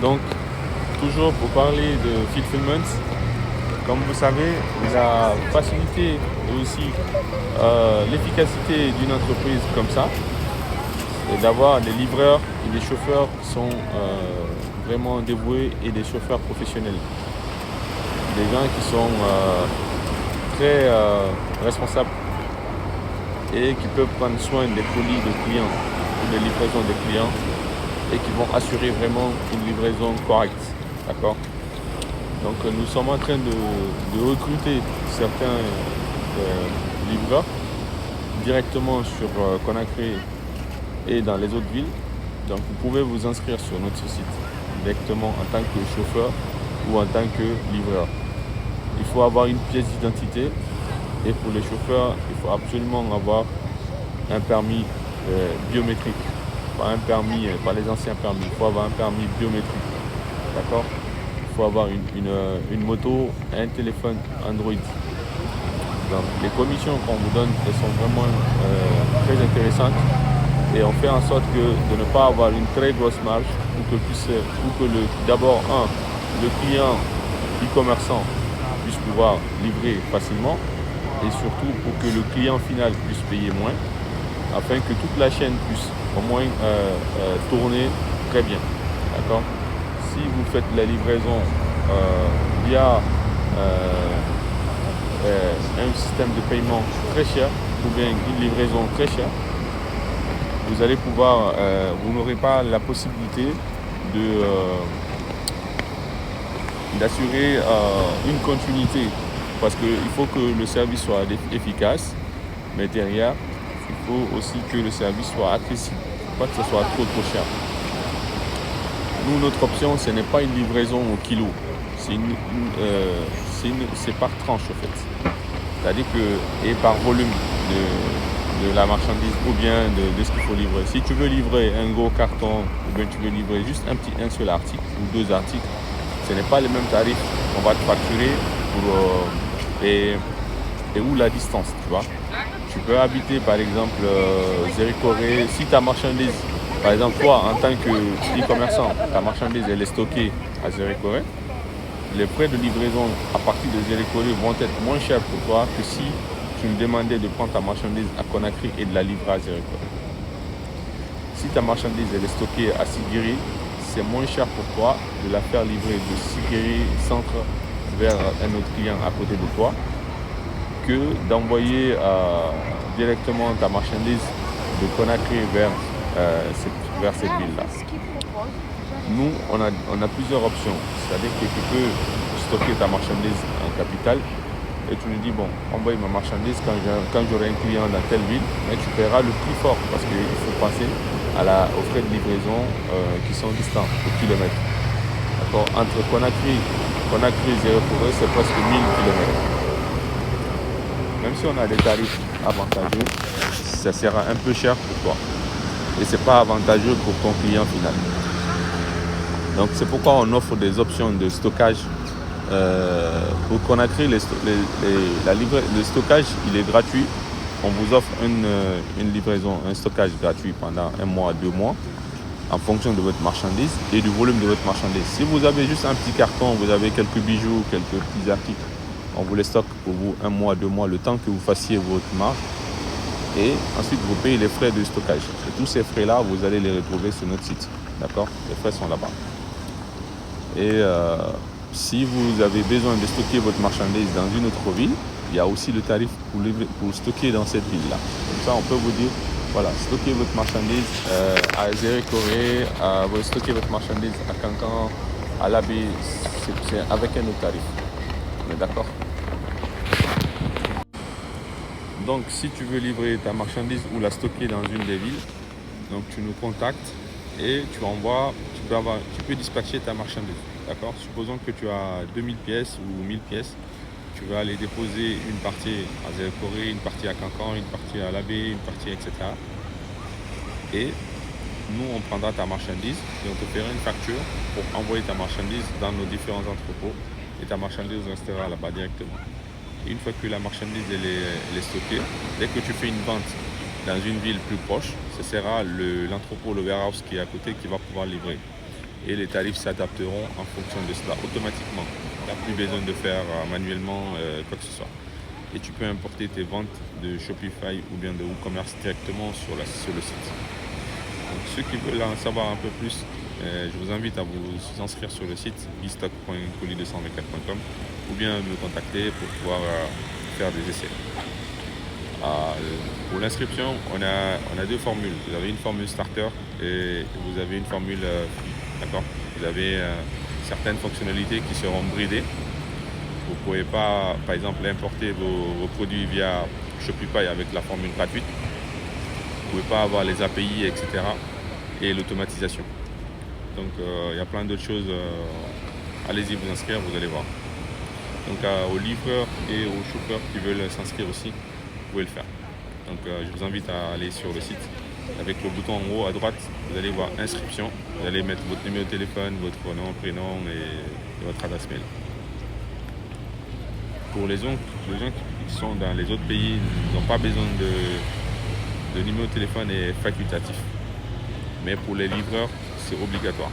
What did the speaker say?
Donc, toujours pour parler de fulfillment, comme vous savez, la facilité et aussi l'efficacité d'une entreprise comme ça, c'est d'avoir des livreurs et des chauffeurs qui sont vraiment dévoués et des chauffeurs professionnels. Des gens qui sont très responsables et qui peuvent prendre soin des colis de clients ou des livraisons des clients et qui vont assurer vraiment une livraison correcte. D'accord? Donc nous sommes en train de recruter certains livreurs directement sur Conakry et dans les autres villes. Donc vous pouvez vous inscrire sur notre site directement en tant que chauffeur ou en tant que livreur. Il faut avoir une pièce d'identité et pour les chauffeurs, il faut absolument avoir un permis biométrique. Pas un permis, pas les anciens permis, il faut avoir un permis biométrique. D'accord? Il faut avoir une moto et un téléphone Android. Donc les commissions qu'on vous donne, elles sont vraiment très intéressantes et on fait en sorte de ne pas avoir une très grosse marge pour que d'abord le client e-commerçant puisse pouvoir livrer facilement et surtout pour que le client final puisse payer moins afin que toute la chaîne puisse au moins tourner très bien. D'accord? Si vous faites la livraison via un système de paiement très cher ou bien une livraison très chère, vous allez pouvoir, vous n'aurez pas la possibilité d'assurer une continuité parce qu'il faut que le service soit efficace, mais derrière, il faut aussi que le service soit accessible, pas que ce soit trop cher. Nous, notre option, ce n'est pas une livraison au kilo, c'est par tranche en fait. C'est-à-dire que, et par volume de la marchandise ou bien de ce qu'il faut livrer. Si tu veux livrer un gros carton ou bien tu veux livrer juste un seul article ou deux articles, ce n'est pas les mêmes tarifs qu'on va te facturer et où la distance, tu vois. Tu peux habiter par exemple Zéry-Corée, si ta marchandise, par exemple toi en tant que e-commerçant, ta marchandise elle est stockée à Zéry-Corée, les frais de livraison à partir de Zéry-Corée vont être moins chers pour toi que si tu me demandais de prendre ta marchandise à Conakry et de la livrer à Zéry-Corée. Si ta marchandise elle est stockée à Siguiri, c'est moins cher pour toi de la faire livrer de Siguiri centre vers un autre client à côté de toi que d'envoyer directement ta marchandise de Conakry vers cette ville-là. Nous, on a plusieurs options. C'est-à-dire que tu peux stocker ta marchandise en capitale et tu nous dis, bon, envoie ma marchandise quand j'aurai un client dans telle ville, mais tu paieras le prix fort parce qu'il faut passer aux frais de livraison qui sont distants au kilomètre. D'accord? Entre Conakry et Zéry-Corée, c'est presque 1000 km. Même si on a des tarifs avantageux, ça sera un peu cher pour toi. Et ce n'est pas avantageux pour ton client final. Donc c'est pourquoi on offre des options de stockage. Pour Conakry, le stockage il est gratuit. On vous offre une livraison, un stockage gratuit pendant 1 mois, 2 mois, en fonction de votre marchandise et du volume de votre marchandise. Si vous avez juste un petit carton, vous avez quelques bijoux, quelques petits articles, on vous les stocke pour vous 1 mois, 2 mois, le temps que vous fassiez votre marge. Et ensuite, vous payez les frais de stockage. Et tous ces frais-là, vous allez les retrouver sur notre site. D'accord? Les frais sont là-bas. Et si vous avez besoin de stocker votre marchandise dans une autre ville, il y a aussi le tarif pour stocker dans cette ville-là. Comme ça, on peut vous dire, voilà, stockez votre marchandise à Zéry-Corée, stockez votre marchandise à Cancan, à Labé, c'est avec un autre tarif. On est d'accord? Donc, si tu veux livrer ta marchandise ou la stocker dans une des villes, donc tu nous contactes et tu peux dispatcher ta marchandise. D'accord? Supposons que tu as 2000 pièces ou 1000 pièces. Tu vas aller déposer une partie à Zéry-Corée, une partie à Cancan, une partie à Labé, une partie, etc. Et nous, on prendra ta marchandise et on te fera une facture pour envoyer ta marchandise dans nos différents entrepôts et ta marchandise restera là-bas directement. Et une fois que la marchandise elle est stockée, dès que tu fais une vente dans une ville plus proche, ce sera l'entrepôt, le warehouse qui est à côté qui va pouvoir livrer. et les tarifs s'adapteront en fonction de cela automatiquement. Tu n'as plus besoin de faire manuellement quoi que ce soit. Et tu peux importer tes ventes de Shopify ou bien de WooCommerce directement sur le site. Donc, ceux qui veulent en savoir un peu plus, je vous invite à vous inscrire sur le site bistock.colis224.com ou bien me contacter pour pouvoir faire des essais. Pour l'inscription, on a deux formules. Vous avez une formule starter et vous avez une formule free. D'accord ? Vous avez certaines fonctionnalités qui seront bridées. Vous ne pouvez pas, par exemple, importer vos produits via Shopify avec la formule gratuite. Vous ne pouvez pas avoir les API, etc. et l'automatisation. Donc, il y a plein d'autres choses. Allez-y vous inscrire, vous allez voir. Donc, aux livreurs et aux chauffeurs qui veulent s'inscrire aussi, vous pouvez le faire. Donc, je vous invite à aller sur le site. Avec le bouton en haut à droite, vous allez voir inscription. Vous allez mettre votre numéro de téléphone, votre nom, prénom et votre adresse mail. Pour les gens qui sont dans les autres pays, ils n'ont pas besoin de numéro de téléphone et facultatif. Mais pour les livreurs, c'est obligatoire.